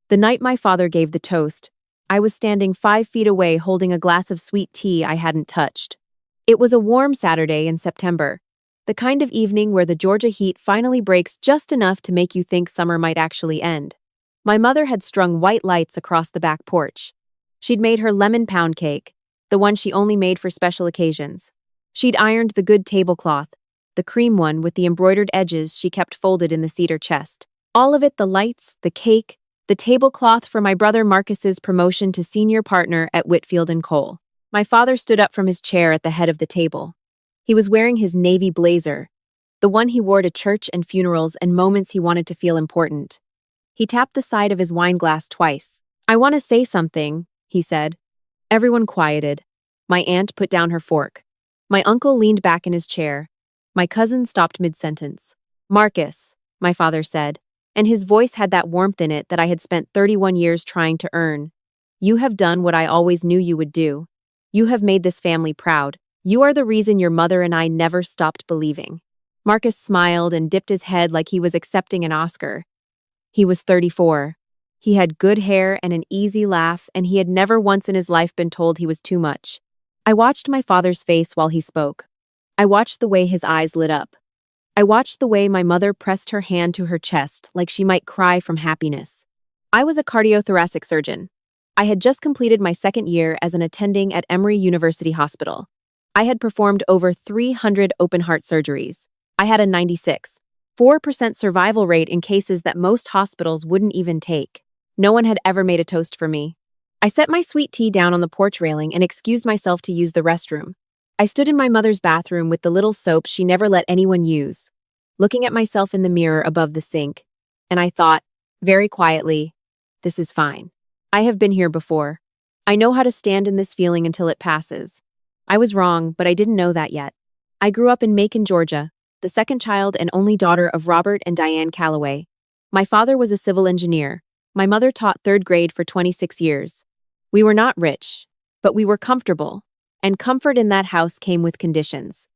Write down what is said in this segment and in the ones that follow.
The night my father gave the toast, I was standing 5 feet away holding a glass of sweet tea I hadn't touched. It was a warm Saturday in September, the kind of evening where the Georgia heat finally breaks just enough to make you think summer might actually end. My mother had strung white lights across the back porch. She'd made her lemon pound cake, the one she only made for special occasions. She'd ironed the good tablecloth, the cream one with the embroidered edges she kept folded in the cedar chest. All of it, the lights, the cake, the tablecloth for my brother Marcus's promotion to senior partner at Whitfield & Cole. My father stood up from his chair at the head of the table. He was wearing his navy blazer, the one he wore to church and funerals and moments he wanted to feel important. He tapped the side of his wine glass twice. "I want to say something," he said. Everyone quieted. My aunt put down her fork. My uncle leaned back in his chair. My cousin stopped mid-sentence. "Marcus," my father said, and his voice had that warmth in it that I had spent 31 years trying to earn. "You have done what I always knew you would do. You have made this family proud. You are the reason your mother and I never stopped believing." Marcus smiled and dipped his head like he was accepting an Oscar. He was 34. He had good hair and an easy laugh, and he had never once in his life been told he was too much. I watched my father's face while he spoke. I watched the way his eyes lit up. I watched the way my mother pressed her hand to her chest like she might cry from happiness. I was a cardiothoracic surgeon. I had just completed my second year as an attending at Emory University Hospital. I had performed over 300 open-heart surgeries. I had a 96.4% survival rate in cases that most hospitals wouldn't even take. No one had ever made a toast for me. I set my sweet tea down on the porch railing and excused myself to use the restroom. I stood in my mother's bathroom with the little soap she never let anyone use, looking at myself in the mirror above the sink, and I thought, very quietly, this is fine. I have been here before. I know how to stand in this feeling until it passes. I was wrong, but I didn't know that yet. I grew up in Macon, Georgia, the second child and only daughter of Robert and Diane Calloway. My father was a civil engineer. My mother taught third grade for 26 years. We were not rich, but we were comfortable, and comfort in that house came with conditions.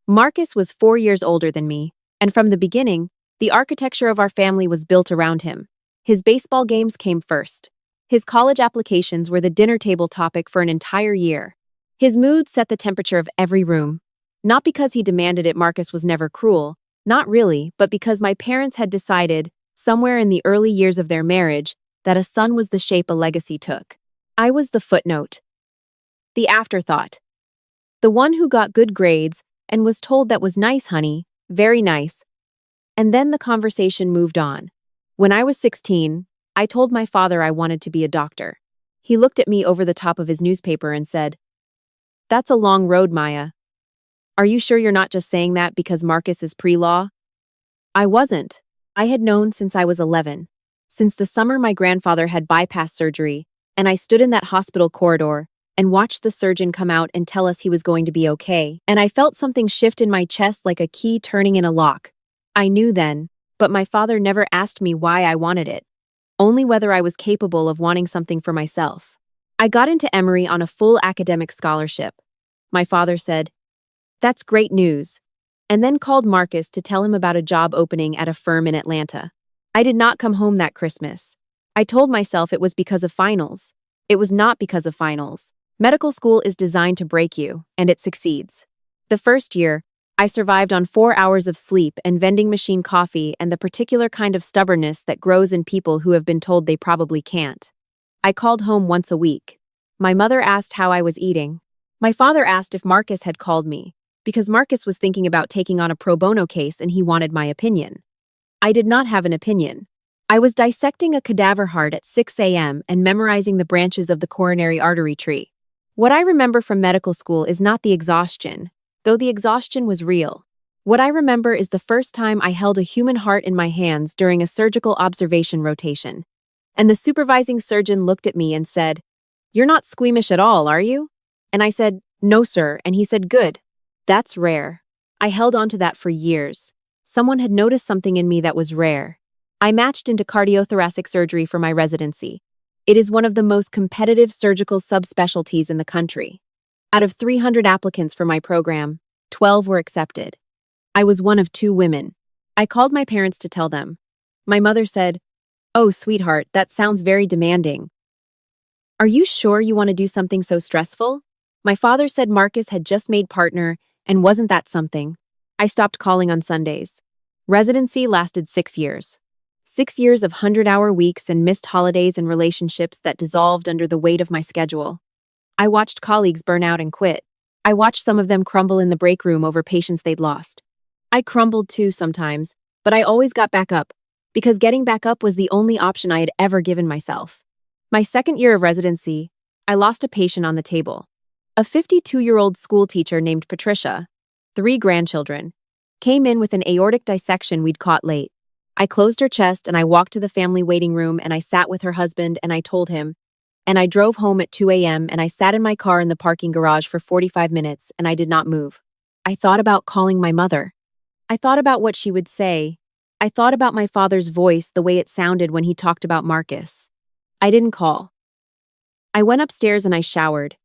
Marcus was 4 years older than me, and from the beginning, the architecture of our family was built around him. His baseball games came first. His college applications were the dinner table topic for an entire year. His mood set the temperature of every room. Not because he demanded it, Marcus was never cruel, not really, but because my parents had decided, somewhere in the early years of their marriage, that a son was the shape a legacy took. I was the footnote. The afterthought. The one who got good grades and was told that was nice, honey, very nice. And then the conversation moved on. When I was 16, I told my father I wanted to be a doctor. He looked at me over the top of his newspaper and said, "That's a long road, Maya. Are you sure you're not just saying that because Marcus is pre-law?" I wasn't. I had known since I was 11. Since the summer my grandfather had bypass surgery, and I stood in that hospital corridor and watched the surgeon come out and tell us he was going to be okay, and I felt something shift in my chest like a key turning in a lock. I knew then, but my father never asked me why I wanted it, only whether I was capable of wanting something for myself. I got into Emory on a full academic scholarship. My father said, "That's great news," and then called Marcus to tell him about a job opening at a firm in Atlanta. I did not come home that Christmas. I told myself it was because of finals. It was not because of finals. Medical school is designed to break you, and it succeeds. The first year, I survived on 4 hours of sleep and vending machine coffee and the particular kind of stubbornness that grows in people who have been told they probably can't. I called home once a week. My mother asked how I was eating. My father asked if Marcus had called me, because Marcus was thinking about taking on a pro bono case and he wanted my opinion. I did not have an opinion. I was dissecting a cadaver heart at 6 a.m. and memorizing the branches of the coronary artery tree. What I remember from medical school is not the exhaustion, though the exhaustion was real. What I remember is the first time I held a human heart in my hands during a surgical observation rotation. And the supervising surgeon looked at me and said, "You're not squeamish at all, are you?" And I said, "No, sir," and he said, "Good. That's rare." I held on to that for years. Someone had noticed something in me that was rare. I matched into cardiothoracic surgery for my residency. It is one of the most competitive surgical subspecialties in the country. Out of 300 applicants for my program, 12 were accepted. I was one of 2 women. I called my parents to tell them. My mother said, Oh, sweetheart, that sounds very demanding. Are you sure you want to do something so stressful? My father said Marcus had just made partner, and wasn't that something? I stopped calling on Sundays. Residency lasted 6 years. 6 years of 100-hour weeks and missed holidays and relationships that dissolved under the weight of my schedule. I watched colleagues burn out and quit. I watched some of them crumble in the break room over patients they'd lost. I crumbled too sometimes, but I always got back up, because getting back up was the only option I had ever given myself. My second year of residency, I lost a patient on the table. A 52-year-old school teacher named Patricia, 3 grandchildren, came in with an aortic dissection we'd caught late. I closed her chest and I walked to the family waiting room and I sat with her husband and I told him, and I drove home at 2 a.m. and I sat in my car in the parking garage for 45 minutes and I did not move. I thought about calling my mother. I thought about what she would say. I thought about my father's voice, the way it sounded when he talked about Marcus. I didn't call. I went upstairs and I showered,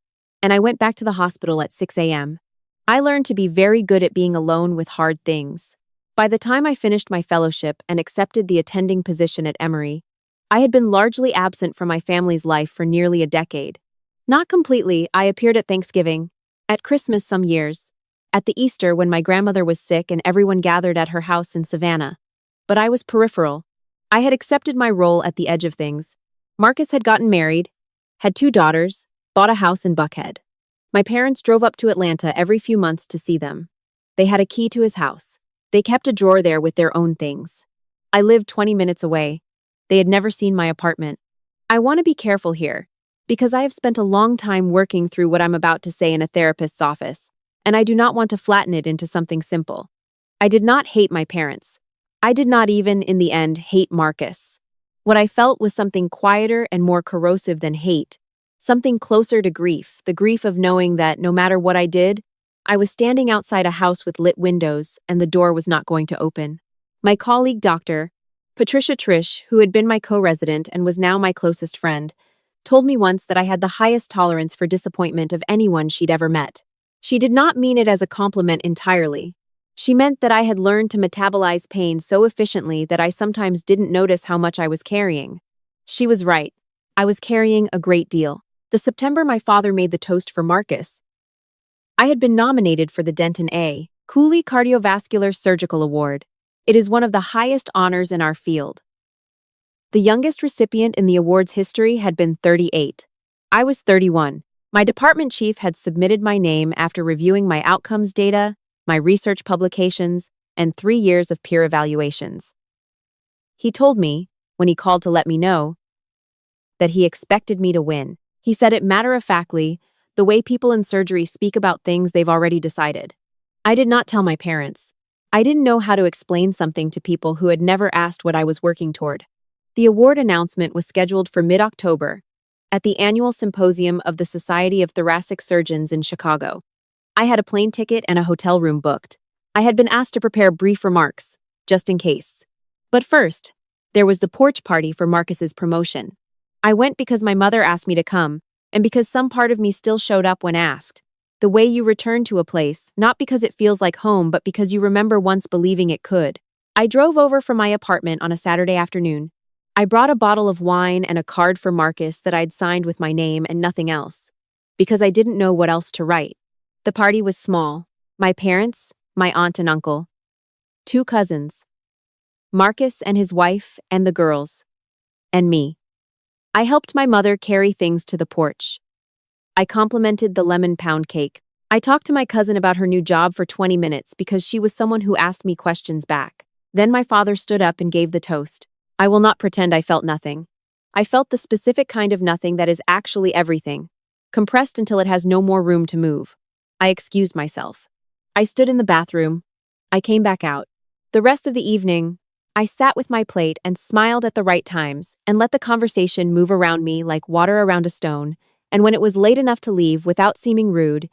and I went back to the hospital at 6 a.m. I learned to be very good at being alone with hard things. By the time I finished my fellowship and accepted the attending position at Emory, I had been largely absent from my family's life for nearly a decade. Not completely. I appeared at Thanksgiving, at Christmas some years, at the Easter when my grandmother was sick and everyone gathered at her house in Savannah. But I was peripheral. I had accepted my role at the edge of things. Marcus had gotten married, had 2 daughters, bought a house in Buckhead. My parents drove up to Atlanta every few months to see them. They had a key to his house. They kept a drawer there with their own things. I lived 20 minutes away. They had never seen my apartment. I want to be careful here, because I have spent a long time working through what I'm about to say in a therapist's office, and I do not want to flatten it into something simple. I did not hate my parents. I did not even, in the end, hate Marcus. What I felt was something quieter and more corrosive than hate, something closer to grief, the grief of knowing that no matter what I did, I was standing outside a house with lit windows and the door was not going to open. My colleague doctor, Patricia Trish, who had been my co-resident and was now my closest friend, told me once that I had the highest tolerance for disappointment of anyone she'd ever met. She did not mean it as a compliment entirely. She meant that I had learned to metabolize pain so efficiently that I sometimes didn't notice how much I was carrying. She was right. I was carrying a great deal. The September my father made the toast for Marcus, I had been nominated for the Denton A. Cooley Cardiovascular Surgical Award. It is one of the highest honors in our field. The youngest recipient in the award's history had been 38. I was 31. My department chief had submitted my name after reviewing my outcomes data, my research publications, and 3 years of peer evaluations. He told me, when he called to let me know, that he expected me to win. He said it matter-of-factly, the way people in surgery speak about things they've already decided. I did not tell my parents. I didn't know how to explain something to people who had never asked what I was working toward. The award announcement was scheduled for mid-October, at the annual symposium of the Society of Thoracic Surgeons in Chicago. I had a plane ticket and a hotel room booked. I had been asked to prepare brief remarks, just in case. But first, there was the porch party for Marcus's promotion. I went because my mother asked me to come, and because some part of me still showed up when asked. The way you return to a place, not because it feels like home, but because you remember once believing it could. I drove over from my apartment on a Saturday afternoon. I brought a bottle of wine and a card for Marcus that I'd signed with my name and nothing else, because I didn't know what else to write. The party was small. My parents, my aunt and uncle, 2 cousins, Marcus and his wife and the girls, and me. I helped my mother carry things to the porch. I complimented the lemon pound cake. I talked to my cousin about her new job for 20 minutes because she was someone who asked me questions back. Then my father stood up and gave the toast. I will not pretend I felt nothing. I felt the specific kind of nothing that is actually everything, compressed until it has no more room to move. I excused myself. I stood in the bathroom. I came back out. The rest of the evening, I sat with my plate and smiled at the right times and let the conversation move around me like water around a stone, and when it was late enough to leave without seeming rude,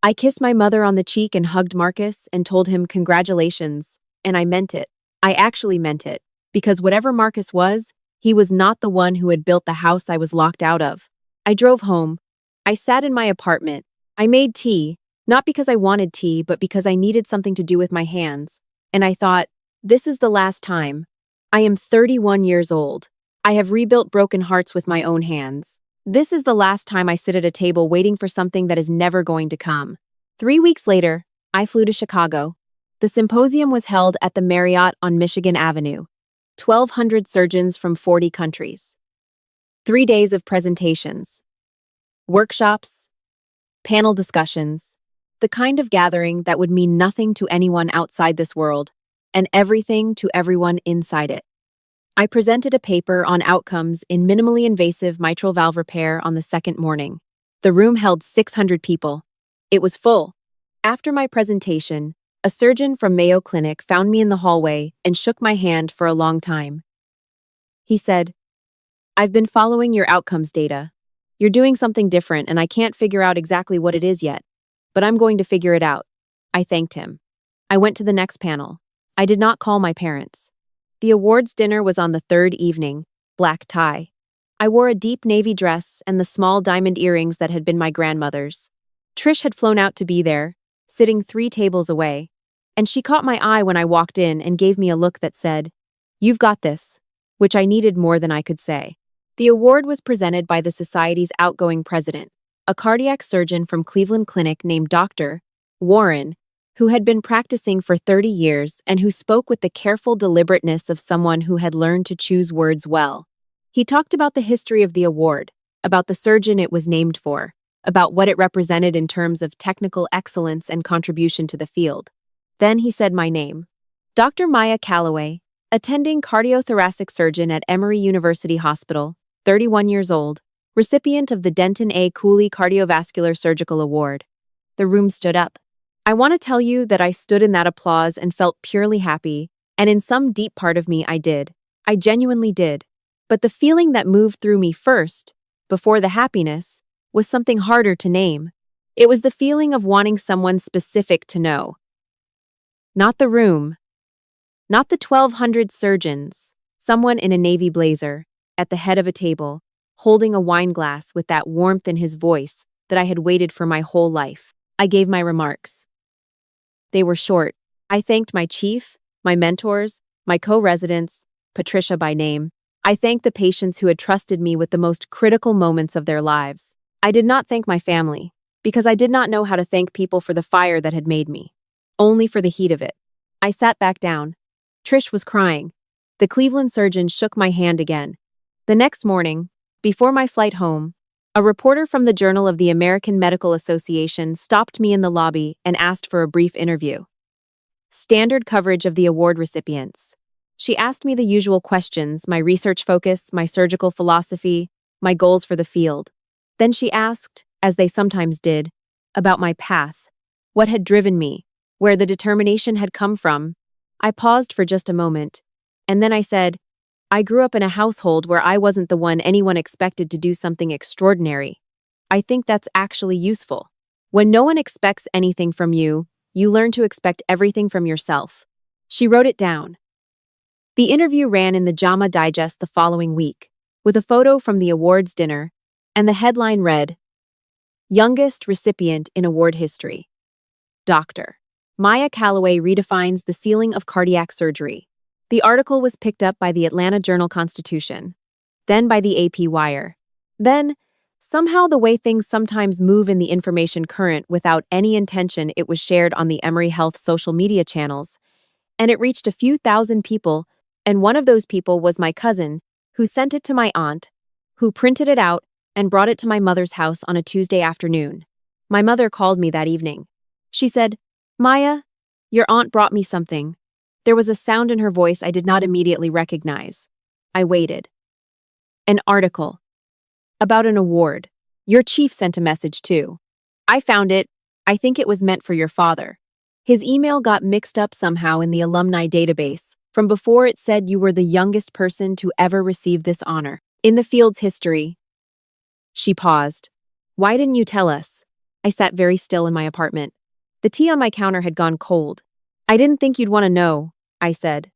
I kissed my mother on the cheek and hugged Marcus and told him congratulations, and I meant it. I actually meant it, because whatever Marcus was, he was not the one who had built the house I was locked out of. I drove home. I sat in my apartment. I made tea, not because I wanted tea, but because I needed something to do with my hands, and I thought, this is the last time. I am 31 years old. I have rebuilt broken hearts with my own hands. This is the last time I sit at a table waiting for something that is never going to come. 3 weeks later, I flew to Chicago. The symposium was held at the Marriott on Michigan Avenue. 1,200 surgeons from 40 countries. 3 days of presentations, workshops, panel discussions, the kind of gathering that would mean nothing to anyone outside this world and everything to everyone inside it. I presented a paper on outcomes in minimally invasive mitral valve repair on the second morning. The room held 600 people. It was full. After my presentation, a surgeon from Mayo Clinic found me in the hallway and shook my hand for a long time. He said, "I've been following your outcomes data. You're doing something different and I can't figure out exactly what it is yet, but I'm going to figure it out." I thanked him. I went to the next panel. I did not call my parents. The awards dinner was on the third evening, black tie. I wore a deep navy dress and the small diamond earrings that had been my grandmother's. Trish had flown out to be there, sitting 3 tables away, and she caught my eye when I walked in and gave me a look that said, "You've got this," which I needed more than I could say. The award was presented by the Society's outgoing president, a cardiac surgeon from Cleveland Clinic named Dr. Warren, who had been practicing for 30 years and who spoke with the careful deliberateness of someone who had learned to choose words well. He talked about the history of the award, about the surgeon it was named for, about what it represented in terms of technical excellence and contribution to the field. Then he said my name. Dr. Maya Calloway, attending cardiothoracic surgeon at Emory University Hospital, 31 years old, recipient of the Denton A. Cooley Cardiovascular Surgical Award. The room stood up. I want to tell you that I stood in that applause and felt purely happy, and in some deep part of me I did. I genuinely did. But the feeling that moved through me first, before the happiness, was something harder to name. It was the feeling of wanting someone specific to know. Not the room. Not the 1,200 surgeons. Someone in a navy blazer, at the head of a table, holding a wine glass with that warmth in his voice that I had waited for my whole life. I gave my remarks. They were short. I thanked my chief, my mentors, my co-residents, Patricia by name. I thanked the patients who had trusted me with the most critical moments of their lives. I did not thank my family, because I did not know how to thank people for the fire that had made me, only for the heat of it. I sat back down. Trish was crying. The Cleveland surgeon shook my hand again. The next morning, before my flight home, a reporter from the Journal of the American Medical Association stopped me in the lobby and asked for a brief interview. Standard coverage of the award recipients. She asked me the usual questions, my research focus, my surgical philosophy, my goals for the field. Then she asked, as they sometimes did, about my path, what had driven me, where the determination had come from. I paused for just a moment, and then I said, I grew up in a household where I wasn't the one anyone expected to do something extraordinary. I think that's actually useful. When no one expects anything from you, you learn to expect everything from yourself. She wrote it down. The interview ran in the JAMA Digest the following week, with a photo from the awards dinner, and the headline read, Youngest Recipient in Award History. Dr. Maya Calloway redefines the ceiling of cardiac surgery. The article was picked up by the Atlanta Journal-Constitution, then by the AP Wire. Then, somehow the way things sometimes move in the information current without any intention, it was shared on the Emory Health social media channels, and it reached a few thousand people, and one of those people was my cousin, who sent it to my aunt, who printed it out and brought it to my mother's house on a Tuesday afternoon. My mother called me that evening. She said, Maya, your aunt brought me something. There was a sound in her voice I did not immediately recognize. I waited. An article. About an award. Your chief sent a message too. I found it. I think it was meant for your father. His email got mixed up somehow in the alumni database. From before it said you were the youngest person to ever receive this honor. In the field's history. She paused. Why didn't you tell us? I sat very still in my apartment. The tea on my counter had gone cold. I didn't think you'd want to know, I said.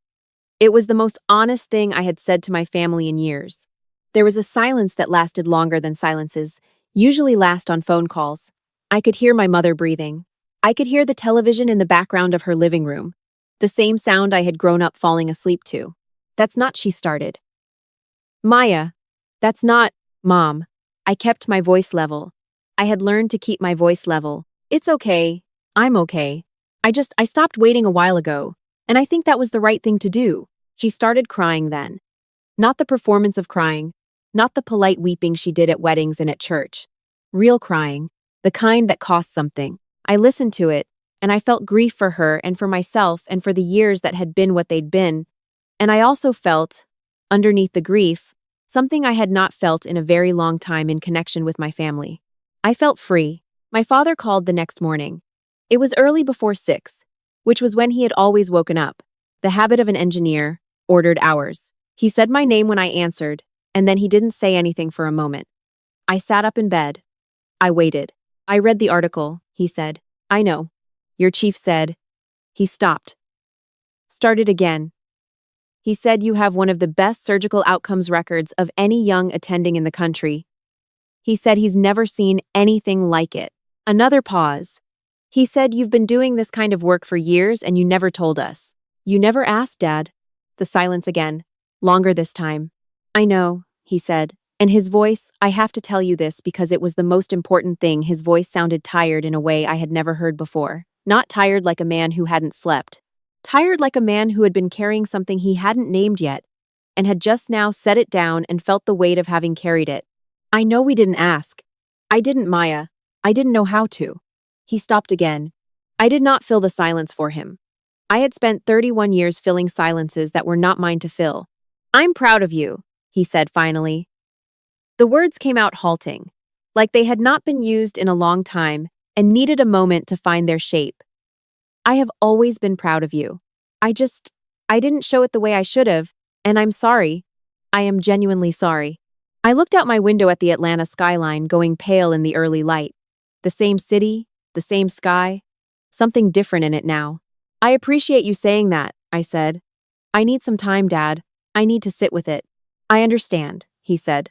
It was the most honest thing I had said to my family in years. There was a silence that lasted longer than silences, usually last on phone calls. I could hear my mother breathing. I could hear the television in the background of her living room, the same sound I had grown up falling asleep to. That's not, she started. Maya, that's not, Mom. I kept my voice level. I had learned to keep my voice level. It's okay. I'm okay. I stopped waiting a while ago, and I think that was the right thing to do. She started crying then. Not the performance of crying, not the polite weeping she did at weddings and at church. Real crying, the kind that cost something. I listened to it, and I felt grief for her and for myself and for the years that had been what they'd been. And I also felt, underneath the grief, something I had not felt in a very long time in connection with my family. I felt free. My father called the next morning. It was early before 6, which was when he had always woken up, the habit of an engineer, ordered hours. He said my name when I answered, and then he didn't say anything for a moment. I sat up in bed. I waited. I read the article, he said. I know. Your chief said. He stopped. Started again. He said you have one of the best surgical outcomes records of any young attending in the country. He said he's never seen anything like it. Another pause. He said you've been doing this kind of work for years and you never told us. You never asked, Dad. The silence again. Longer this time. I know, he said. And his voice, I have to tell you this because it was the most important thing, his voice sounded tired in a way I had never heard before. Not tired like a man who hadn't slept. Tired like a man who had been carrying something he hadn't named yet, and had just now set it down and felt the weight of having carried it. I know we didn't ask. I didn't, Maya. I didn't know how to. He stopped again. I did not fill the silence for him. I had spent 31 years filling silences that were not mine to fill. I'm proud of you, he said finally. The words came out halting, like they had not been used in a long time and needed a moment to find their shape. I have always been proud of you. I didn't show it the way I should have, and I'm sorry. I am genuinely sorry. I looked out my window at the Atlanta skyline going pale in the early light. The same city, the same sky, something different in it now. I appreciate you saying that, I said. I need some time, Dad. I need to sit with it. I understand, he said.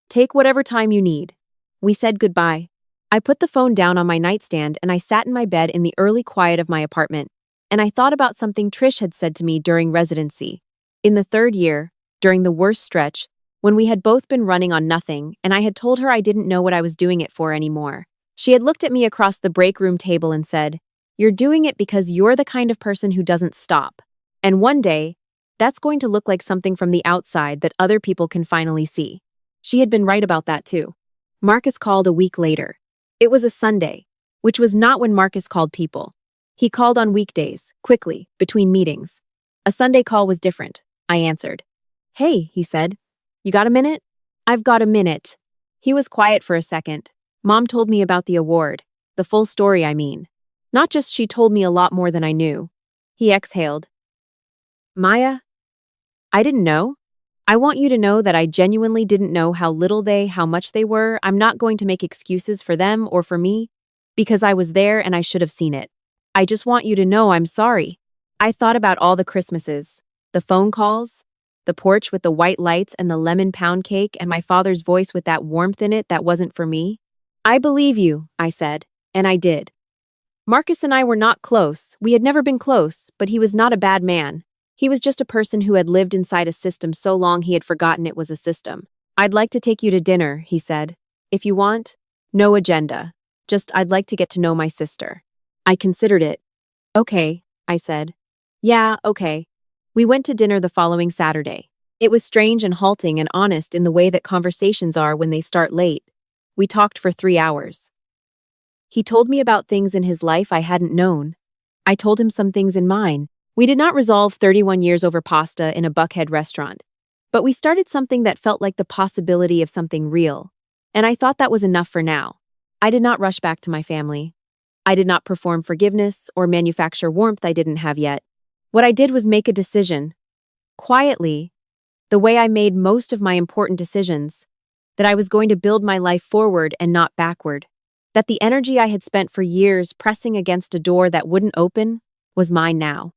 Take whatever time you need. We said goodbye. I put the phone down on my nightstand and I sat in my bed in the early quiet of my apartment, and I thought about something Trish had said to me during residency. In the 3rd year, during the worst stretch, when we had both been running on nothing and I had told her I didn't know what I was doing it for anymore. She had looked at me across the break room table and said, "You're doing it because you're the kind of person who doesn't stop. And one day, that's going to look like something from the outside that other people can finally see." She had been right about that too. Marcus called a week later. It was a Sunday, which was not when Marcus called people. He called on weekdays, quickly, between meetings. A Sunday call was different. I answered. "Hey," he said. "You got a minute?" "I've got a minute." He was quiet for a second. Mom told me about the award. The full story, I mean. Not just she told me a lot more than I knew. He exhaled. "Maya, I didn't know. I want you to know that I genuinely didn't know how much they were. I'm not going to make excuses for them or for me, because I was there and I should have seen it. I just want you to know I'm sorry. I thought about all the Christmases, the phone calls, the porch with the white lights and the lemon pound cake and my father's voice with that warmth in it that wasn't for me. I believe you, I said, and I did. Marcus and I were not close. We had never been close, but he was not a bad man. He was just a person who had lived inside a system so long he had forgotten it was a system. I'd like to take you to dinner, he said. If you want. No agenda. Just I'd like to get to know my sister. I considered it. Okay, I said. Yeah, okay. We went to dinner the following Saturday. It was strange and halting and honest in the way that conversations are when they start late. We talked for 3 hours. He told me about things in his life I hadn't known. I told him some things in mine. We did not resolve 31 years over pasta in a Buckhead restaurant, but we started something that felt like the possibility of something real, and I thought that was enough for now. I did not rush back to my family. I did not perform forgiveness or manufacture warmth I didn't have yet. What I did was make a decision, quietly, the way I made most of my important decisions, that I was going to build my life forward and not backward, that the energy I had spent for years pressing against a door that wouldn't open was mine now.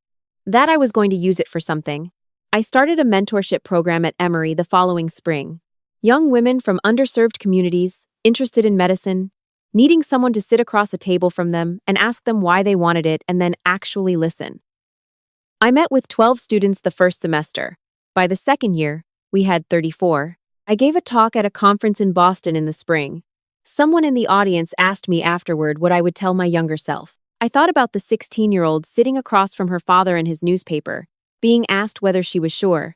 That I was going to use it for something. I started a mentorship program at Emory the following spring. Young women from underserved communities, interested in medicine, needing someone to sit across a table from them and ask them why they wanted it and then actually listen. I met with 12 students the first semester. By the second year, we had 34. I gave a talk at a conference in Boston in the spring. Someone in the audience asked me afterward what I would tell my younger self. I thought about the 16-year-old sitting across from her father in his newspaper, being asked whether she was sure.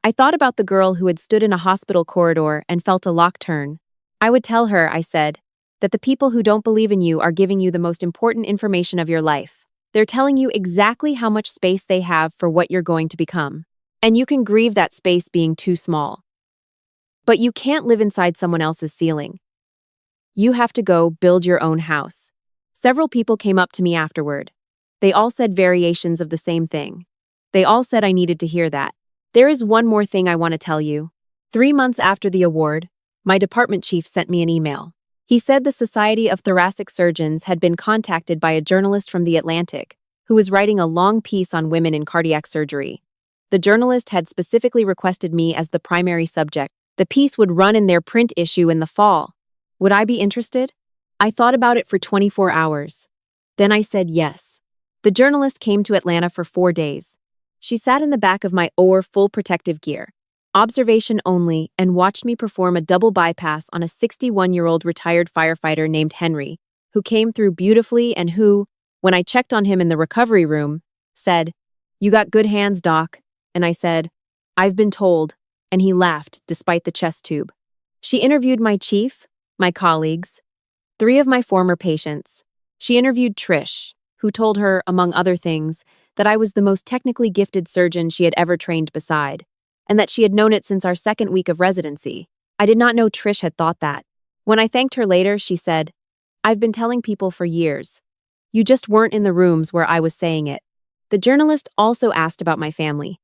I thought about the girl who had stood in a hospital corridor and felt a lock turn. I would tell her, I said, that the people who don't believe in you are giving you the most important information of your life. They're telling you exactly how much space they have for what you're going to become. And you can grieve that space being too small. But you can't live inside someone else's ceiling. You have to go build your own house. Several people came up to me afterward. They all said variations of the same thing. They all said I needed to hear that. There is one more thing I want to tell you. 3 months after the award, my department chief sent me an email. He said the Society of Thoracic Surgeons had been contacted by a journalist from The Atlantic, who was writing a long piece on women in cardiac surgery. The journalist had specifically requested me as the primary subject. The piece would run in their print issue in the fall. Would I be interested? I thought about it for 24 hours. Then I said yes. The journalist came to Atlanta for 4 days. She sat in the back of my OR full protective gear, observation only, and watched me perform a double bypass on a 61-year-old retired firefighter named Henry, who came through beautifully and who, when I checked on him in the recovery room, said, "You got good hands, Doc." And I said, "I've been told," and he laughed despite the chest tube. She interviewed my chief, my colleagues, 3 of my former patients. She interviewed Trish, who told her, among other things, that I was the most technically gifted surgeon she had ever trained beside, and that she had known it since our 2nd week of residency. I did not know Trish had thought that. When I thanked her later, she said, "I've been telling people for years. You just weren't in the rooms where I was saying it." The journalist also asked about my family.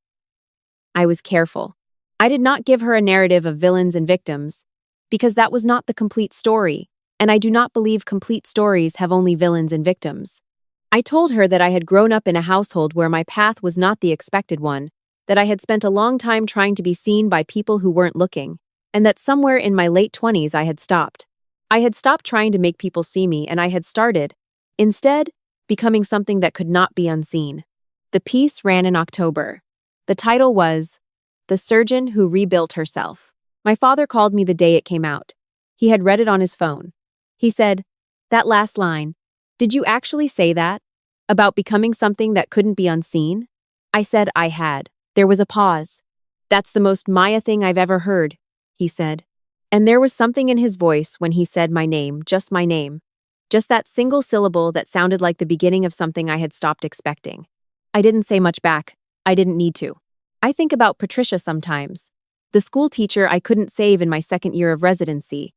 I was careful. I did not give her a narrative of villains and victims, because that was not the complete story, and I do not believe complete stories have only villains and victims. I told her that I had grown up in a household where my path was not the expected one, that I had spent a long time trying to be seen by people who weren't looking, and that somewhere in my late 20s I had stopped. I had stopped trying to make people see me, and I had started, instead, becoming something that could not be unseen. The piece ran in October. The title was "The Surgeon Who Rebuilt Herself." My father called me the day it came out. He had read it on his phone. He said, "That last line, did you actually say that? About becoming something that couldn't be unseen?" I said I had. There was a pause. "That's the most Maya thing I've ever heard," he said. And there was something in his voice when he said my name. Just that single syllable that sounded like the beginning of something I had stopped expecting. I didn't say much back. I didn't need to. I think about Patricia sometimes, the school teacher I couldn't save in my 2nd year of residency.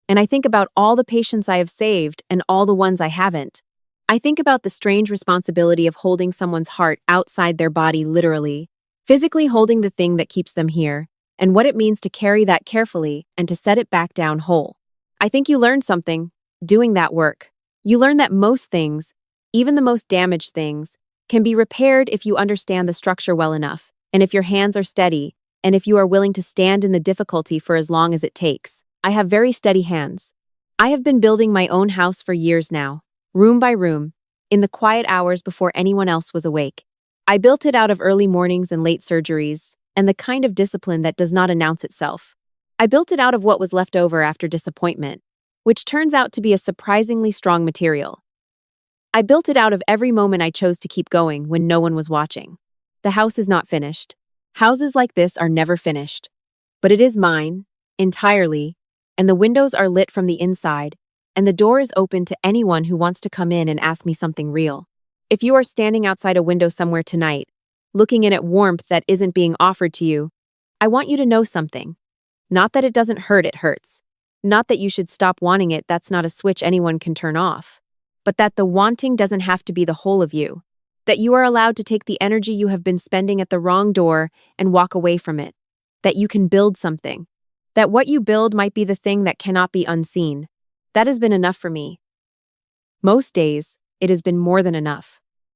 And I think about all the patients I have saved and all the ones I haven't. I think about the strange responsibility of holding someone's heart outside their body literally, physically holding the thing that keeps them here, and what it means to carry that carefully and to set it back down whole. I think you learn something, doing that work. You learn that most things, even the most damaged things, can be repaired if you understand the structure well enough, and if your hands are steady, and if you are willing to stand in the difficulty for as long as it takes. I have very steady hands. I have been building my own house for years now, room by room, in the quiet hours before anyone else was awake. I built it out of early mornings and late surgeries, and the kind of discipline that does not announce itself. I built it out of what was left over after disappointment, which turns out to be a surprisingly strong material. I built it out of every moment I chose to keep going when no one was watching. The house is not finished. Houses like this are never finished. But it is mine, entirely, and the windows are lit from the inside, and the door is open to anyone who wants to come in and ask me something real. If you are standing outside a window somewhere tonight, looking in at warmth that isn't being offered to you, I want you to know something. Not that it doesn't hurt, it hurts. Not that you should stop wanting it, that's not a switch anyone can turn off. But that the wanting doesn't have to be the whole of you. That you are allowed to take the energy you have been spending at the wrong door and walk away from it. That you can build something. That what you build might be the thing that cannot be unseen. That has been enough for me. Most days, it has been more than enough.